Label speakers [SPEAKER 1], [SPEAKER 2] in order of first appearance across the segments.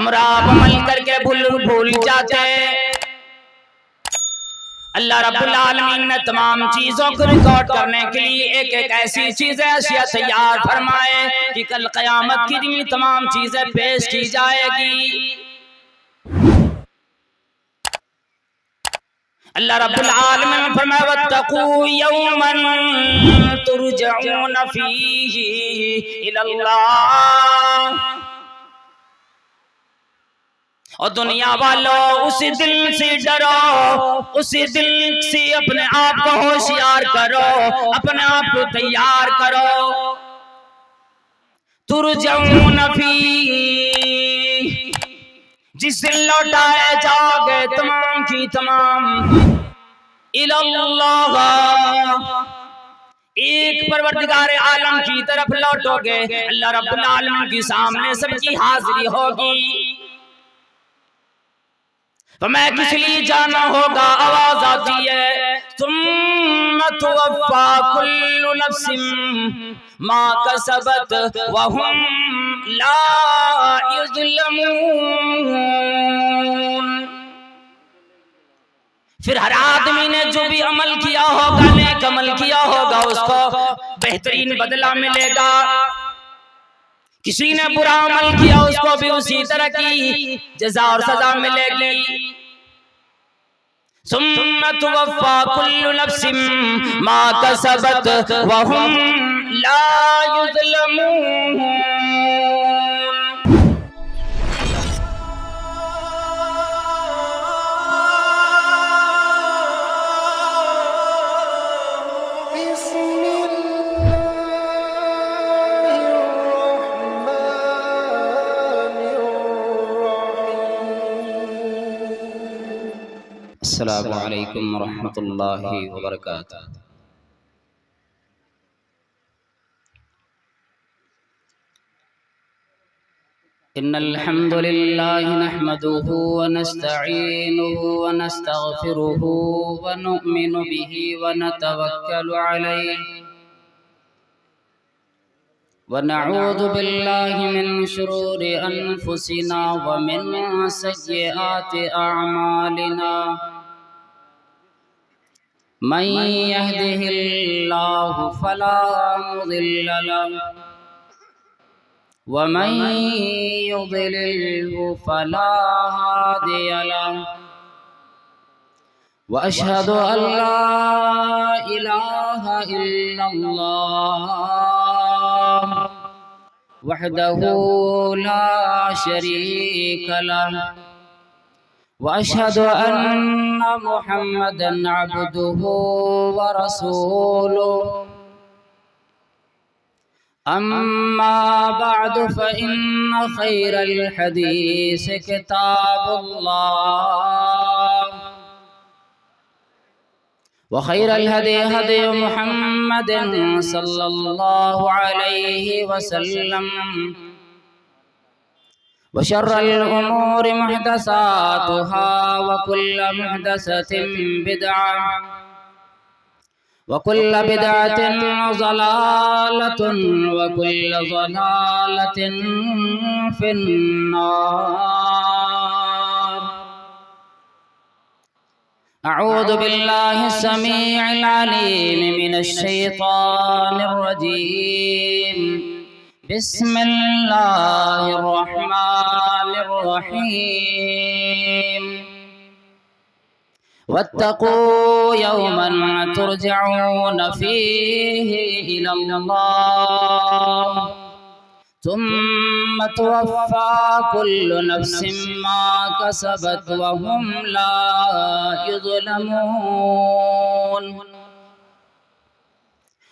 [SPEAKER 1] हमरा अमल करके भूल जाते। अल्लाह रब्बुल आलमीन ने तमाम चीजों को रिकॉर्ड करने के लिए एक एक ऐसी चीजें अशिया तैयार फरमाए कि कल क़यामत के दिन तमाम चीजें पेश की जाएगी। अल्लाह रब्बुल आलमीन ने फरमाया वत्तकू यौमन तुरजऊन फीही इलल्लाह। और दुनिया वालों उसी दिल से डरो, उसी दिल से अपने आप को होशियार करो, अपने आप को तैयार करो। तुरजऊन फीही, जिस दिन लौटाए जाओगे तमाम की तमाम इलल्लाह, एक परवरदिगार आलम की तरफ लौटोगे। अल्लाह रब्बुल आलमीन के सामने सबकी हाजिरी होगी। तो मैं किस लिए जाना होगा, आवाज आती है सुम्मा तुवफ़्फ़ा कुल्लु नफ्सिन मा कसबत व हुम ला युज़लमून। फिर हर आदमी ने जो भी अमल किया होगा, नेक अमल किया होगा, उसको बेहतरीन बदला मिलेगा। किसी ने बुरा अमल किया, उसको भी उसी तरह की जज़ा और सजा मिलेगी। सुम्मा तुवफ़्फ़ा कुल्लु नफ्सिन मा कसबत व हुम ला युज़लमून। अस्सलामु अलैकुम वरहमतुल्लाहि वबरकातुहू। इन्नल हम्दुलिल्लाहि नहमदुहु व नस्तईनुहु व नस्तगफिरुहु व नु'मिनु बिही व नतवक्कलु अलैहि व नऊज़ु बिल्लाहि मिन शुरूरि अनफुसिना व मिन सय्यिआति अअमालिना। मन यहदिहिल्लाहु फला मुदिल्ल लहु व मन युद्लिल्हु फला हादिय लहु व अशहदु अल्ला इलाहा इल्लल्लाह वहदहु ला शरीक लहु व अशहदु अन्ना मुहम्मदन अब्दुहु व रसूलुहु। अम्मा बअदु फ़इन्न खैरल हदीस किताबुल्लाह व खैरल हदी हदी मुहम्मदिन सल्लल्लाहु अलैहि वसल्लम व शर्रल उमूरि मुहदसातुहा व कुल्लु मुहदसतिन बिदअह व कुल्लु बिदअतिन ज़लालतुन व कुल्लु ज़लालतिन फिन्नार। अऊज़ु बिल्लाहि समीइल अलीम मिनश शैतानिर रजीम। बिस्मिल्लाहिर रहमानिर रहीम। वत्तकू यौमन तुरजऊन फीही इलल्लाह सुम्मा तुवफ़्फ़ा कुल्लु नफ्सिन मा कसबत व हुम ला युज़लमून।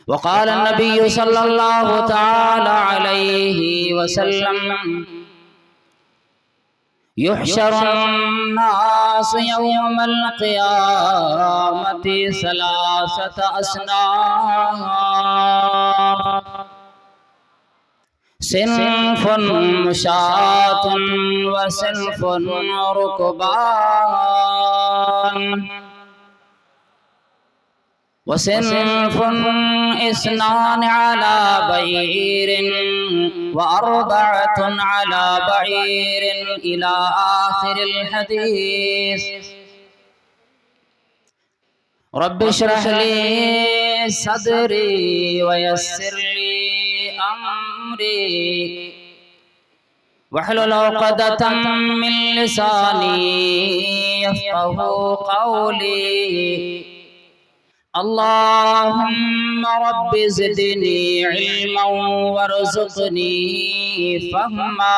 [SPEAKER 1] वक़ाल नबी सल्लल्लाहु तआला अलैहि वसल्लम युहशरुन्नासु यौमल क़ियामति सलासत अस्नाफ़ सिन्फ़ुन मुशातुन व सिन्फ़ुन रुकबान। वसिन्फुन इस्नान अला बईरिन व अर्बअतुन अला बईरिन इला आखिरिल हदीस। रब्बि इश्रह ली सदरी व यस्सिर ली अमरी वहलुल उक़दतम मिन लिसानी यफ़क़हू क़ौली। अल्लाहुम्मा रब्बि ज़िदनी इल्मन वरज़ुक़नी फ़हमा।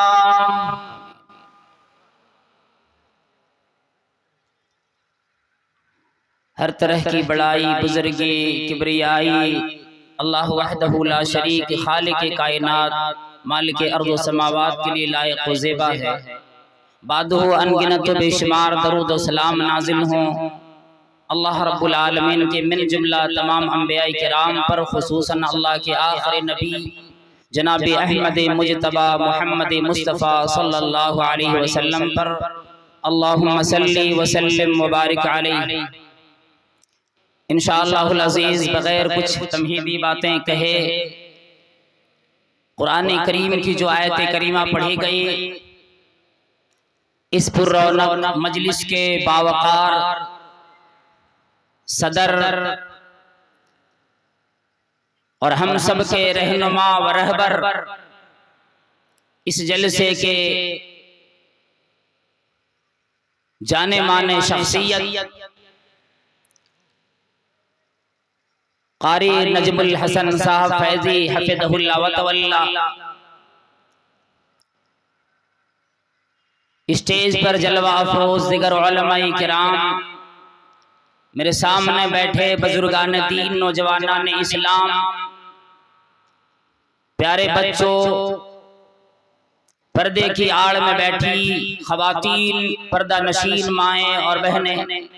[SPEAKER 1] हर तरह की बड़ाई, बुजुर्गी, किबरियाई अल्लाह वहदहू ला शरीक खालिक कायनात मालिक अर्ज़ व समावात के लिए लायक व ज़ेबा है। बादहू अनगिनत व बेशुमार दरूद व सलाम नाज़िल हों अल्लाह रब्बुल आलमीन के मिन जुमला तमाम अंबिया किराम पर, खुसूसन अल्लाह के आखिरी नबी जनाब अहमद मुजतबा मोहम्मद मुस्तफ़ा सल्लल्लाहु अलैहि वसल्लम पर। अल्लाहुम्मा सल्ली व सल्लिम व बारिक अलैहि। इंशाअल्लाहुल अज़ीज़ बग़ैर कुछ तमहीदी बातें कहे कुरान करीम की जो आयत करीमा पढ़ी गई, इस पुररौनक मजलिस के बावकार सदर और हम सब के रहनुमा व रहबर, इस जलसे के जाने माने शख्सियत क़ारी नजमुल हसन साहब फैज़ी हफ़िज़हुल्लाह व तवल्ला स्टेज पर जलवा अफरोज दिगर उलमाए किराम, मेरे सामने बैठे बुजुर्गान दीन, नौजवानान इस्लाम, प्यारे बच्चों, पर्दे की आड़ में बैठी ख़वातीन, पर्दा नशीन माएँ और बहनें,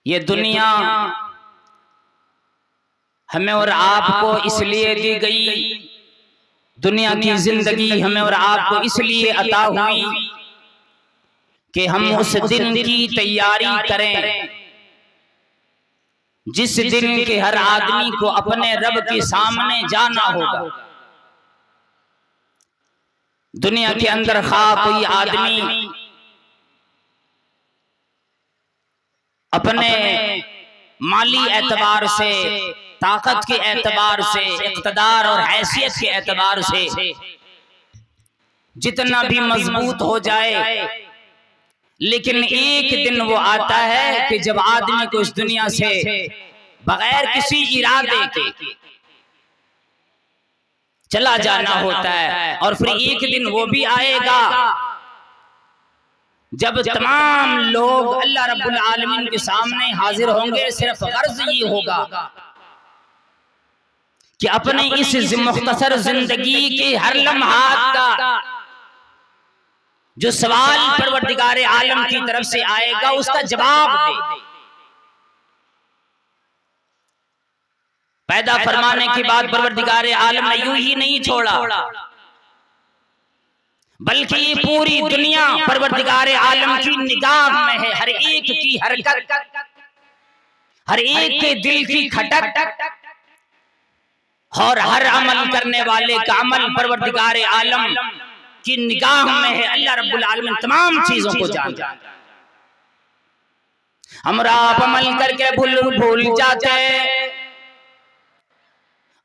[SPEAKER 1] ये दुनिया हमें और आपको इसलिए दी गई, दुनिया की जिंदगी हमें और आपको इसलिए अता हुई कि हम उस दिन की तैयारी करें जिस दिन के हर आदमी को अपने रब के सामने जाना होगा। दुनिया के अंदर खा कोई आदमी अपने माली एतबार से, ताकत के एतबार से, इक़्तिदार और हैसियत के एतबार से जितना भी मजबूत हो जाए, लेकिन एक दिन वो आता है कि जब आदमी को इस दुनिया से बगैर किसी इरादे के चला जाना होता है। और फिर एक दिन वो भी आएगा जब तमाम लोग अल्लाह रब्बुल आलमीन के सामने हाजिर होंगे। सिर्फ गर्ज ये होगा कि अपने इस मुख्तसर जिंदगी के हर लम्हात का जो सवाल परवरदिगार आलम की तरफ से आएगा उसका जवाब दे। पैदा फरमाने के बाद परवरदिगार आलम ने यूं ही नहीं छोड़ा, बल्कि ये पूरी दुनिया परवरदिगार आलम की निगाह में है। हर एक की हरकत, हर एक के दिल की खटक और हर अमल करने वाले का अमल परवरदिगार आलम की निगाह में है। अल्लाह रब्बुल आलमीन तमाम चीजों को जानता है। हम आप अमल करके भूल जाते।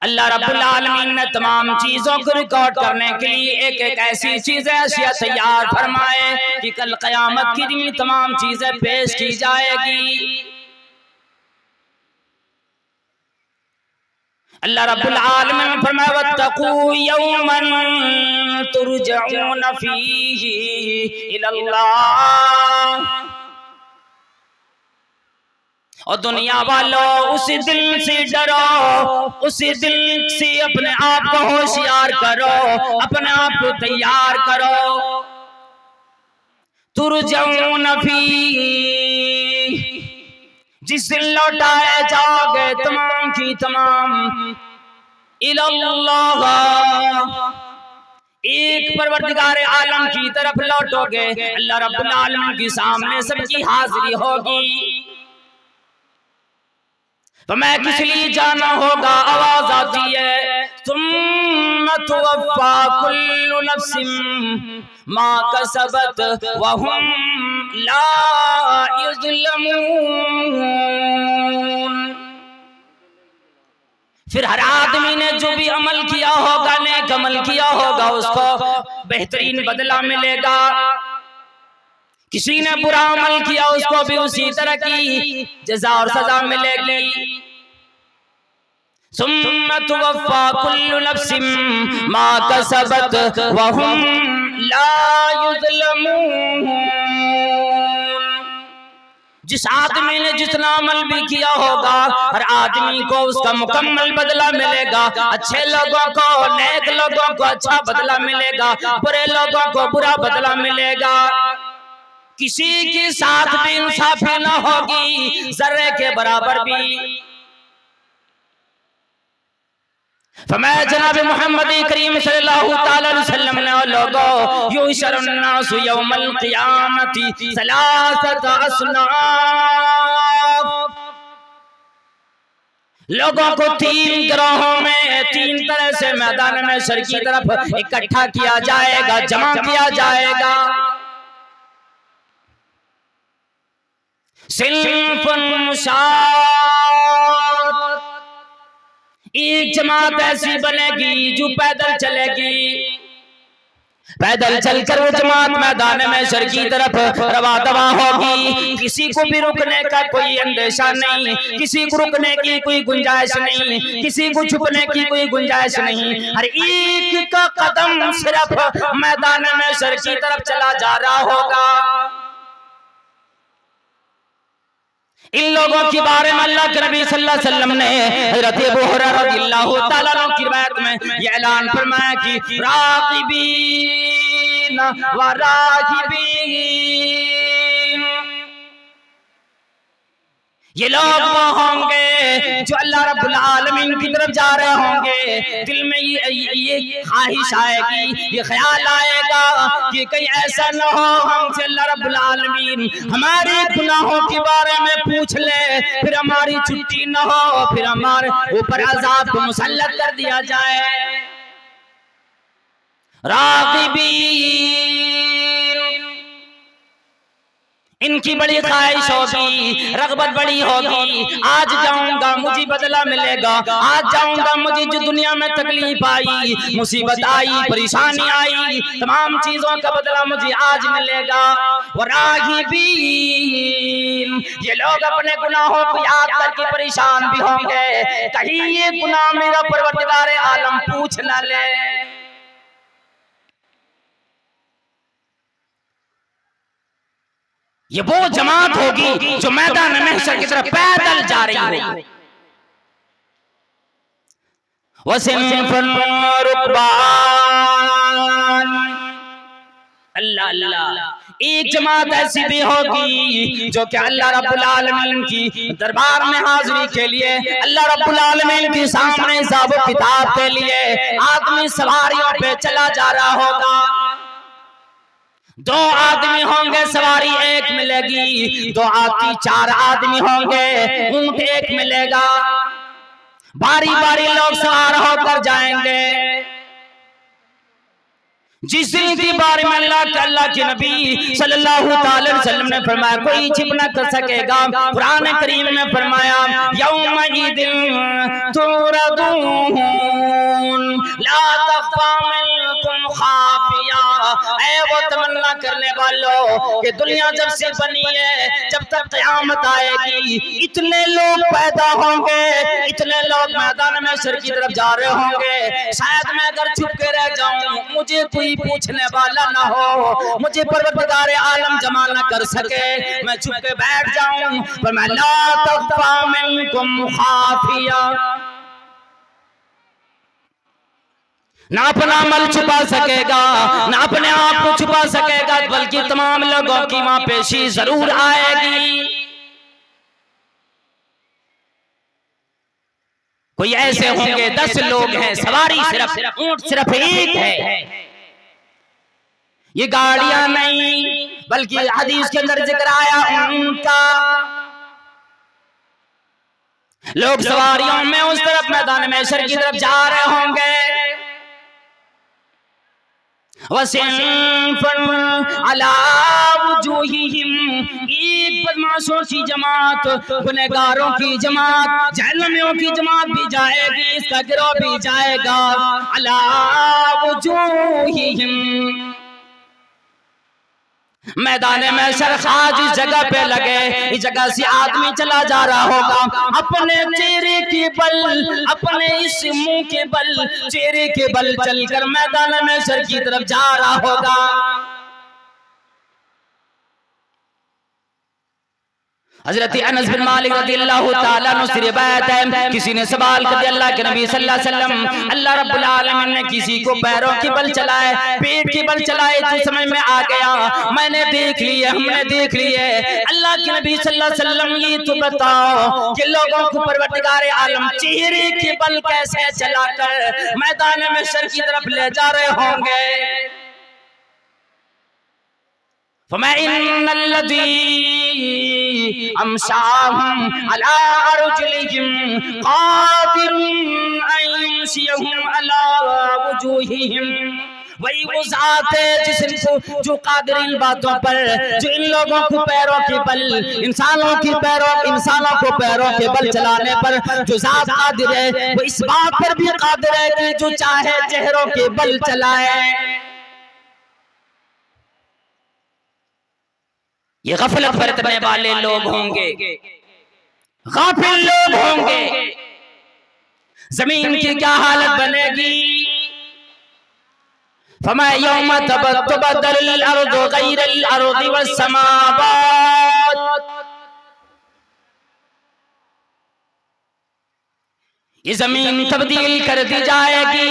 [SPEAKER 1] अल्लाह रब्बुल आलमीन ने तमाम चीजों को रिकॉर्ड करने के लिए एक एक ऐसी चीजें अशिया तैयार फरमाए कि कल क़यामत के दिन तमाम चीजें पेश की जाएगी। अल्लाह रब्बुल आलमीन ने फरमाया वत्तकू यौमन तुरजऊन फीही इलल्लाह। और दुनिया वालों उस दिल से डरो, उस दिल से अपने आप को होशियार करो, अपने आप को तैयार करो। तुरजऊन फीही, जिस दिन लौटाए जाओगे तमाम की तमाम इलल्लाह, एक परवरदिगार आलम की तरफ लौटोगे। अल्लाह रब्बुल आलमीन के सामने सबकी हाजिरी होगी। तुम्हें किस लिए जाना होगा। आवाज आती है सुम्मा तुवफ़्फ़ा कुल्लु नफ्सिम मा कसबत व हुम ला युज़लमून। फिर हर आदमी ने जो भी अमल किया होगा, नेक अमल किया होगा, उसको बेहतरीन बदला मिलेगा। किसी ने बुरा अमल किया, उसको भी उसी तरह की जज़ा और सजा मिलेगी। सुम्मा तुवफ़्फ़ा कुल्लु नफ्सिम मा कसबत व हुम ला युज़लमून। जिस आदमी ने जितना अमल भी किया होगा, हर आदमी को उसका मुकम्मल बदला मिलेगा। अच्छे लोगों को, नेक लोगों को अच्छा बदला मिलेगा, बुरे लोगों को बुरा बदला मिलेगा। किसी के साथ भी इंसाफी न होगी, जर्रे के बराबर भी। फरमाया जनाब मोहम्मद करीम सल्लल्लाहु अलैहि वसल्लम ने, लोगों युहशरुन्नासु यौमल क़ियामति सलासत अस्नाफ। लोगों को तीन गिरोहों में, तीन तरह से मैदान में सर की तरफ इकट्ठा किया जाएगा, जमा किया जाएगा। सिन्फुन मुशात, एक जमात ऐसी बनेगी जो पैदल चलेगी। पैदल चलकर वो जमात मैदान में सर की तरफ रवा दवा होगी। किसी को भी रुकने का कोई अंदेशा नहीं, किसी को रुकने की कोई गुंजाइश नहीं, किसी को छुपने की कोई गुंजाइश नहीं। हर एक का कदम सिर्फ मैदान में सर की तरफ चला जा रहा होगा। इन लोगों के बारे में अल्लाह के नबी सल्लल्लाहु अलैहि वसल्लम ने हज़रत अबू हुरैरा रज़ियल्लाहु ताला अन्हु की रिवायत में यह ऐलान फरमाया कि राग़िबीन व राहिबीन, ये लोग वो होंगे जो अल्लाह रब्बुल आलमीन की तरफ जा रहे होंगे। दिल में ये ख्वाहिश आएगी, ये ख्याल आएगा कि कहीं ऐसा न हो हमसे अल्लाह रब्बुल आलमीन हमारे गुनाहों के बारे में पूछ ले, फिर हमारी छुट्टी न हो, फिर हमारे ऊपर अज़ाब को मुसल्लत कर दिया जाए। राग़िबीन, इनकी बड़ी ख्वाहिश होगी, रग़बत बड़ी होगी। आज जाऊंगा मुझे बदला मिलेगा, आज जाऊंगा मुझे जो दुनिया में तकलीफ आई, मुसीबत आई, परेशानी आई, तमाम चीजों का बदला मुझे आज मिलेगा। वराग़िबीन, ये लोग अपने गुनाहों को याद करके परेशान भी होंगे, कहीं ये गुनाह मेरा परवरदिगार आलम पूछ न ले। ये वो जमात होगी जो मैदान महशर की तरफ पैदल जा रही होगी। अल्लाह अल्लाह, एक जमात ऐसी भी होगी जो कि अल्लाह रब्बुल आलमीन की दरबार में हाजिरी के लिए, अल्लाह रब्बुल आलमीन के सामने हिसाब किताब के लिए आदमी सवारियों पे चला जा रहा होगा। दो आदमी होंगे, सवारी एक मिलेगी, दो आदमी चार आदमी होंगे, ऊंट एक मिलेगा। बारी बारी लोग सवार होकर जाएंगे। जिस दिन की बारी में अल्लाह के नबी सल्लल्लाहु अलैहि वसल्लम ने फरमाया कोई छिप न कर सकेगा। कुरान करीम में फरमाया यौमइदिन तुरदून ला तख़फ़ा मिनकुम खाफिया। ऐ वो तमन्ना करने वालों कि दुनिया जब से बनी है, जब तक क़यामत आएगी, इतने लोग पैदा होंगे, इतने लोग मैदान में सर की तरफ जा रहे होंगे, शायद मैं अगर छुप के रह जाऊं, मुझे कोई पूछने वाला ना हो, मुझे परवरदिगार आलम जमा न कर सके, मैं छुप के बैठ जाऊं, पर मैं ला तख़फ़ा मिनकुम खाफिया, ना अपना अमल छुपा सकेगा, ना अपने आप को छुपा सकेगा, बल्कि तमाम लोगों की वहां पेशी जरूर आएगी। कोई ऐसे होंगे 10 लोग हैं, सवारी सिर्फ ऊंट सिर्फ एक है, ये गाड़ियां नहीं, बल्कि हदीस के अंदर जिक्र आया ऊंट का। लोग सवारियों में उस तरफ मैदान महशर की तरफ जा रहे होंगे। एक बदमाशों की जमात, गुनहगारों की जमात, जहन्नमियों की जमात भी जाएगी, इसका गिरोह भी जाएगा। अला वुजूहिहिम, मैदान में सरखाज इस जगह पे लगे, इस जगह से आदमी चला जा रहा होगा, अपने चेहरे के बल, अपने इस मुंह के बल, चेहरे के बल चलकर मैदान में सर की तरफ जा रहा होगा। हजरत अनस बिन मालिक रज़ियल्लाहु ताला अन्हु से रिवायत है, किसी ने सवाल कर दिया अल्लाह के नबी सल्लल्लाहु अलैहि वसल्लम, अल्लाह रब्बुल आलमीन ने किसी को पैरों के बल चलाए, पेट के बल चलाए, तो समझ में आ गया, मैंने देख लिए, हमने देख लिए। अल्लाह के नबी सल्लल्लाहु अलैहि वसल्लम, ये तो बताओ कि लोगों को परवरदिगार आलम चेहरे के बल कैसे चलाकर मैदान में सर की तरफ ले जा रहे होंगे। अमशाहुम अला अर्जुलिहिम कादिरुन अन यमशियहुम अला वजूहिहिम, वही वो जात है जिसको, जो कादिर इन बातों पर, जो इन लोगों को पैरों के बल, इंसानों को पैरों के बल चलाने पर जो जात कादिर है, वो इस बात पर भी कादिर है कि जो चाहे चेहरों के बल चलाए। ये गफलत बरतने वाले लोग होंगे, गाफिल लोग होंगे। जमीन की क्या हालत बनेगी? फमा यौम तबद्दलुल अर्दु गैरल अर्दि वस समावात, ये जमीन तब्दील कर दी जाएगी,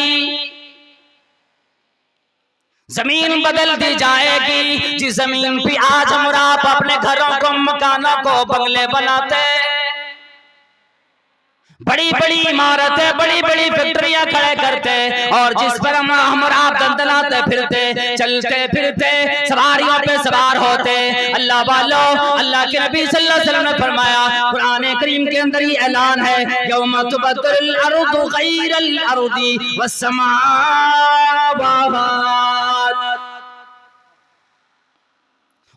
[SPEAKER 1] जमीन बदल दी जाएगी। जिस जमीन पे आज हम आप अपने घरों को, मकानों को, बंगले बनाते, बड़ी बड़ी इमारतें, बड़ी बड़ी फैक्ट्रियां खड़े करते, और जिस पर हम आप दंदनाते फिरते, चलते फिरते, सवारियों पे सवार होते, अल्लाह वालों, अल्लाह के नबी सल्लल्लाहु अलैहि वसल्लम ने फरमाया, कुरान करीम के अंदर ही ऐलान है, यौम तुबद्दलुल अर्दु गैरल अर्दि वस समावात,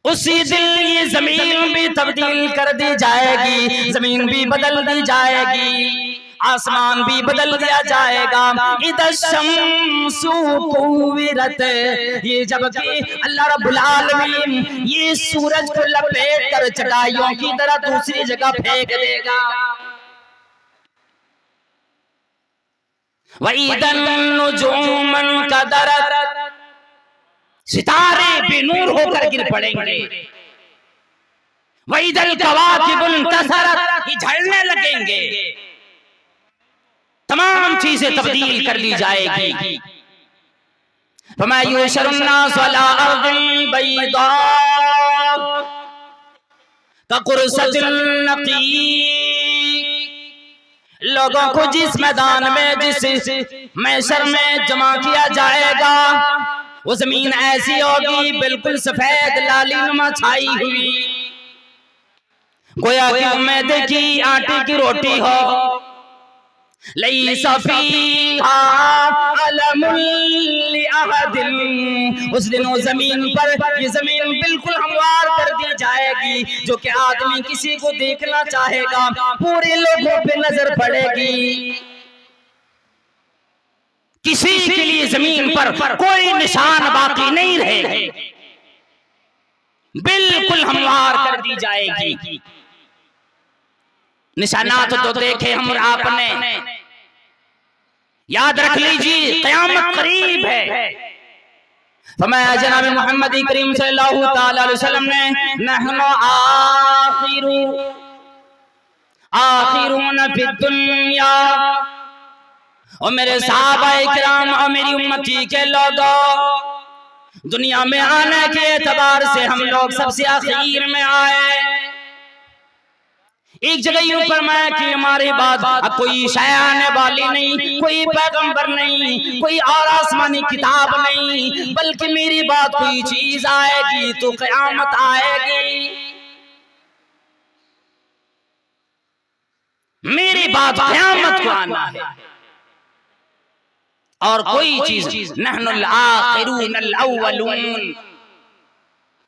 [SPEAKER 1] उसी दिन ये जमीन भी तब्दील कर दी जाएगी, जमीन भी बदल दी जाएगी, आसमान भी बदल दिया जाएगा। इधर शम्सु कुव्विरत, ये जबकि अल्लाह रब्बुल आलमीन ये सूरज को लपेट कर चटाइयों की तरह दूसरी जगह फेंक देगा। वइदन नुजूमन कदरत, सितारे बेनूर होकर गिर पड़ेंगे। वइदल कवाकिबुन तसरत, ये झड़ने लगेंगे, तमाम चीजें तब्दील कर दी जाएगी। फमा युशरुन्नास अला अर्दिल बैदा ककुरसतिल नकी, लोगों को जिस मैदान में, जिस महशर में जमा किया जाएगा, वो जमीन ऐसी होगी बिल्कुल सफेद लालीनुमा छाई हुई, गोया कि मैदे की आटे की रोटी हो। लैसा फीहा अलमुल लिअहदिन, उस दिन वो जमीन पर, ये जमीन बिल्कुल हमवार कर दी जाएगी, जो कि आदमी किसी को देखना चाहेगा पूरे लोगों पे नजर पड़ेगी, किसी के लिए जमीन पर कोई निशान बाकी नहीं रहेगी, बिल्कुल हमवार कर दी जाएगी। निशानात तो देखे हम और आपने, याद रख लीजिए क़यामत करीब है। फरमाया जनाब मोहम्मद करीम सल्लल्लाहु ताला अलैहि वसल्लम ने, नहनु आखिरून फिद दुनिया, और मेरे सहाबाए किराम और मेरी उम्मती के लोगों, दुनिया में आने के एतबार से हम लोग सबसे आखिर में आए। एक जगह यूं फरमाया कि हमारे बाद अब कोई शय आने वाली नहीं, कोई पैगंबर नहीं, कोई और आसमानी किताब नहीं, बल्कि मेरी बात कोई चीज आएगी तो क़यामत आएगी। मेरे बाद क़यामत को आना है, और कोई चीज नहनुल आखिरून अव्वलून,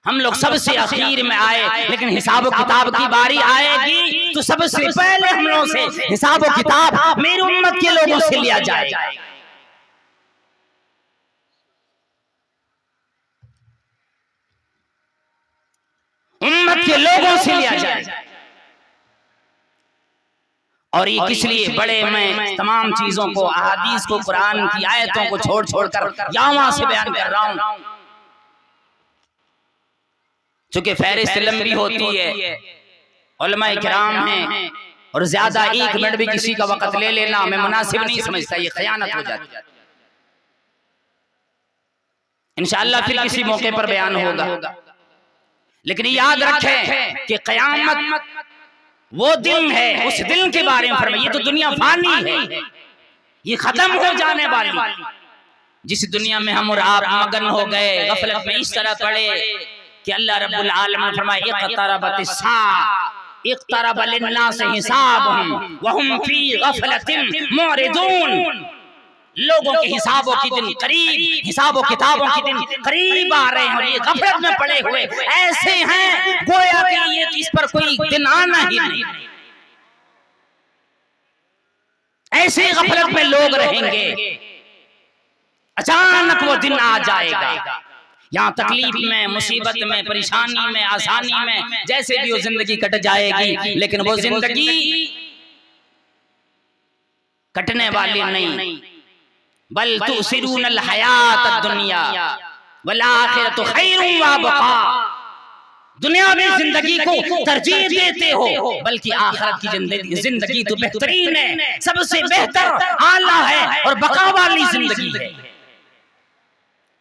[SPEAKER 1] हम लोग सबसे आखिर में आए, लेकिन हिसाब किताब की बारी आएगी तो सबसे पहले हम लोगों से हिसाब किताब मेरी उम्मत के लोगों से लिया जाएगा। उम्मत के लोगों से लिया जाएगा। और ये किस लिए बड़े मैं तमाम चीजों को, अहादीस को, कुरान की आयतों को छोड़ छोड़कर यहाँ से बयान कर रहा हूं, चूंकि फहरिस्त लंबी होती है, उलमाए किराम हैं, और ज्यादा 1 मिनट भी किसी का वक्त ले लेना मैं मुनासिब नहीं समझता, ये खयानत हो जाती है। इंशाअल्लाह फिर किसी मौके पर बयान होगा, लेकिन याद रखें कि क़यामत वो दिन है, उस दिन के बारे में फरमाइए। ये तो दुनिया फानी है, ये खत्म हो जाने वाली, जिस दुनिया में हम और आप मगन हो गए, गफलत में इस तरह पड़े कि अल्लाह रब्बुल आलमीन फरमाए इक़्तरब लिन्नास हिसाबुहुम व हुम फी गफलतिन मुरिदून, लोगों के हिसाबों के दिन करीब, हिसाबों किताबों के दिन करीब आ रहे हैं और ये गफलत में पड़े हुए ऐसे हैं गोया कि ये इस पर कोई दिन आना ही नहीं। ऐसे गफलत में लोग रहेंगे, अचानक वो दिन आ जाएगा। यहाँ तकलीफ में, मुसीबत में, परेशानी में, आसानी में, जैसे भी वो जिंदगी कट जाएगी, लेकिन वो जिंदगी कटने वाली नहीं। बल तुसिरूनल हयातद दुनिया वल आखिरतु खैरुम व अबका, दुनियावी जिंदगी को तरजीह देते हो, बल्कि आखिरत की जिंदगी तो बेहतरीन है, सबसे बेहतर आला है और बका वाली जिंदगी है।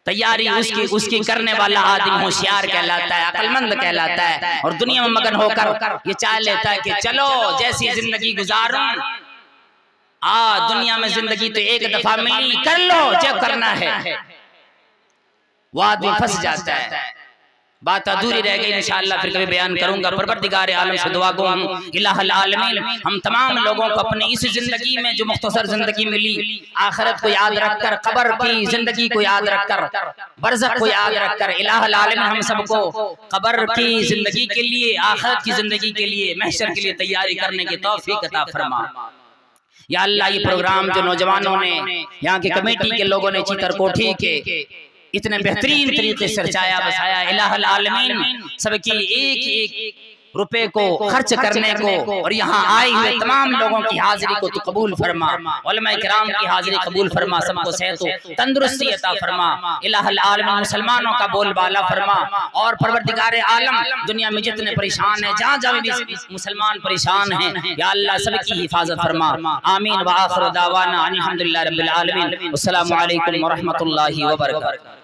[SPEAKER 1] तैयारी उसकी करने वाला आदमी होशियार कहलाता है, अक्लमंद कहलाता है, और दुनिया में मगन होकर ये चाह लेता है कि चलो जैसी जिंदगी गुजारूं, दुनिया में जिंदगी तो एक दफा मिली, कर लो जो करना है। वो आदमी फंस जाता है। बात अधूरी रह गई, इंशाअल्लाह फिर कभी बयान करूंगा। परवरदिगार आलम से दुआ गो हम इलाहुल आलमीन हम तमाम लोगों को अपनी इस जिंदगी में जो मुख्तसर जिंदगी मिली, आखिरत को याद रखकर, कब्र की जिंदगी को याद रखकर, बरज़ख को याद रखकर, इलाहुल आलमीन हम सबको कब्र की जिंदगी के लिए, आखिरत की जिंदगी के लिए, महशर के लिए तैयारी करने की तौफीक अता फरमा। या अल्लाह, ये प्रोग्राम जो नौजवानों ने, यहाँ की कमेटी के लोगों ने चितरकोठी के इतने बेहतरीन तरीके से रचाया बसाया, इलाहुल आलमीन सबकी एक रुपए को खर्च करने को और यहाँ आए हुए तमाम लोगों की हाजिरी को तो कबूल फरमा, उलमाए किराम की हाजिरी कबूल फरमा, सबको सेहत तंदुरुस्ती अता फरमा, इलाहुल आलमीन मुसलमानों का बोलबाला फरमा, और परवरदिगार आलम दुनिया में जितने परेशान हैं, जहाँ जहाँ भी मुसलमान परेशान हैं, या अल्लाह सबकी हिफाजत फरमा। आमीन व आखिर दावाना अनिल हम्दुलिल्लाहि रब्बिल आलमीन। अस्सलामु अलैकुम व रहमतुल्लाहि व बरकातहू।